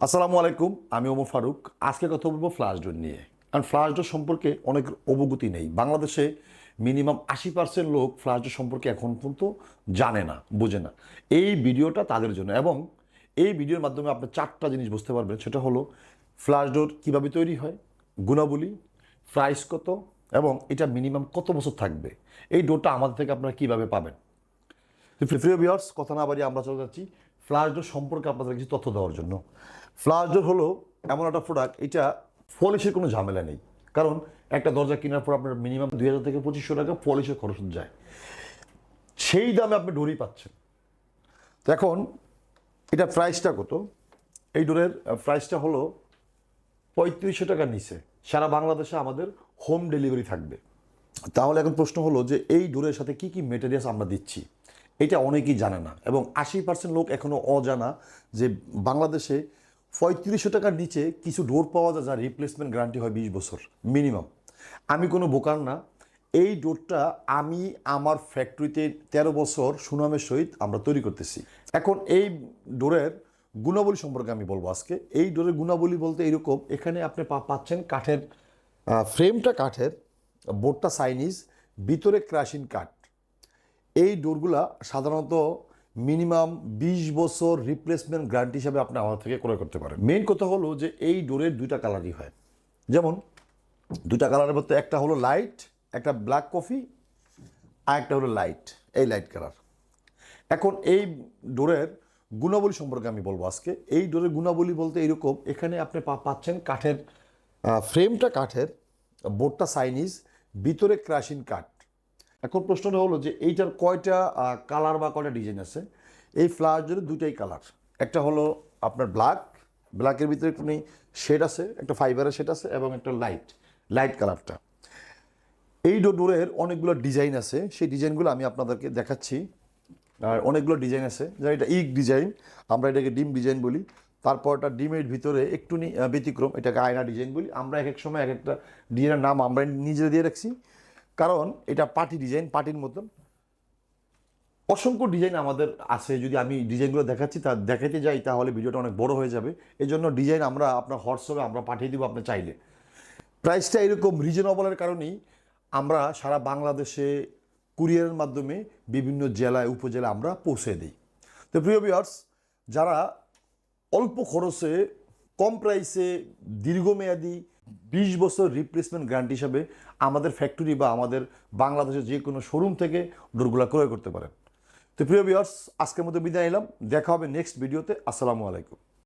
আসসালামু আলাইকুম, আমি ওমর ফারুক। আজকে কথা বলবো ফ্লাশ ডোর নিয়ে। কারণ ফ্লাশ ডোর সম্পর্কে অনেক অবগতি নেই। বাংলাদেশে মিনিমাম 80% লোক ফ্লাশ ডোর সম্পর্কে এখন পর্যন্ত জানে না, বোঝে না। এই ভিডিওটা তাদের জন্য, এবং এই ভিডিওর মাধ্যমে আপনি 4টা জিনিস বুঝতে পারবেন। সেটা হলো ফ্লাশ ডোর কীভাবে তৈরি হয়, গুণাবলী, প্রাইস কত, এবং এটা মিনিমাম কত বছর থাকবে। এই ডোরটা আমাদের থেকে আপনারা কীভাবে পাবেন। তো প্রিয় ভিউয়ার্স, কথা না বাড়িয়ে আমরা চলে যাচ্ছি ফ্লাশ ডোর সম্পর্কে আপনাদের কিছু তথ্য দেওয়ার জন্য। ফ্লাশ ডোর হলো এমন একটা প্রোডাক্ট, এটা পলিশের কোনো ঝামেলা নেই। কারণ একটা দরজা কেনার পর আপনার মিনিমাম 2000 থেকে 2500 টাকা পলিশের খরচ যায়, সেই দামে আপনি ডোরই পাচ্ছেন। তো এখন এটা প্রাইসটা কত? এই ডোরের প্রাইসটা হলো 3500 টাকার নিচে। সারা বাংলাদেশে আমাদের হোম ডেলিভারি থাকবে। তাহলে এখন প্রশ্ন হলো যে এই ডোরের সাথে কি কি মেটেরিয়ালস আমরা দিচ্ছি, এটা অনেকেই জানে না, এবং 80% লোক এখনও অজানা যে বাংলাদেশে 3500 টাকার নিচে কিছু ডোর পাওয়া যায় যার রিপ্লেসমেন্ট গ্যারান্টি হয় 20 বছর মিনিমাম। আমি কোনো বোকার না, এই ডোরটা আমি আমার ফ্যাক্টরিতে 13 বছর সুনামের সহিত আমরা তৈরি করতেছি। এখন এই ডোরের গুণাবলী সম্পর্কে আমি বলবো আজকে। এই ডোরের গুণাবলী বলতে এইরকম, এখানে আপনি পাচ্ছেন কাঠের, ফ্রেমটা কাঠের, বোর্ডটা চাইনিজ, ভিতরে ক্রাশিন কাঠ। এই ডোরগুলা সাধারণত মিনিমাম 20 বছর রিপ্লেসমেন্ট গ্যারান্টি হিসাবে আপনি আমাদের থেকে ক্রয় করতে পারেন। মেইন কথা হলো যে এই ডোরের দুইটা কালারই হয়। যেমন দুইটা কালারের মধ্যে একটা হলো লাইট, একটা ব্ল্যাক কফি, আর একটা হলো লাইট, এই লাইট কালার। এখন এই ডোরের গুণাবলী সম্পর্কে আমি বলবো আজকে। এই ডোরের গুণাবলী বলতে এইরকম, এখানে আপনি পাচ্ছেন কাঠের, ফ্রেমটা কাঠের, বোর্ডটা চাইনিজ, ভিতরে ক্রাশিন কাঠ। এখন প্রশ্নটা হলো যে এইটার কয়টা কালার বা কয়টা ডিজাইন আছে। এই ফ্লাশ ডোরের দুইটাই কালার। একটা হলো আপনার ব্ল্যাকের ভিতরে একটু শেড আছে, একটা ফাইবারের শেড আছে, এবং একটা লাইট কালারটা। এই ডোরের অনেকগুলো ডিজাইন আছে, সেই ডিজাইনগুলো আমি আপনাদেরকে দেখাচ্ছি। আর অনেকগুলো ডিজাইন আছে, যেমন এটা ইক ডিজাইন, আমরা এটাকে ডিম ডিজাইন বলি। তারপরটা ডিমের ভিতরে একটু ব্যতিক্রম, এটাকে আয়না ডিজাইন বলি। আমরা এক এক সময় এক একটা ডিজাইনের নাম আমরা নিজে দিয়ে রাখছি, কারণ এটা পার্টি ডিজাইন, পার্টির মতন। অসংখ্য ডিজাইন আমাদের আছে। যদি আমি ডিজাইনগুলো দেখাচ্ছি দেখাতে যাই তাহলে ভিডিওটা অনেক বড় হয়ে যাবে। এই জন্য ডিজাইন আমরা আপনার হোয়াটসঅ্যাপে আমরা পাঠিয়ে দিব আপনি চাইলে। প্রাইসটা এরকম রিজনেবলের কারণেই আমরা সারা বাংলাদেশে কুরিয়ারের মাধ্যমে বিভিন্ন জেলায় উপজেলায় আমরা পৌঁছে দিই। তো প্রিয় ভিউয়ার্স, যারা অল্প খরচে কম প্রাইসে দীর্ঘমেয়াদী 20 বছর রিপ্লেসমেন্ট গ্যারান্টি হিসাবে আমাদের ফ্যাক্টরি বা আমাদের বাংলাদেশের যে কোনো শোরুম থেকে ডোরগুলো ক্রয় করতে পারেন। তো প্রিয় ভিউয়ার্স, আজকের মতো বিদায় নিলাম। দেখা হবে নেক্সট ভিডিওতে। আসসালামু আলাইকুম।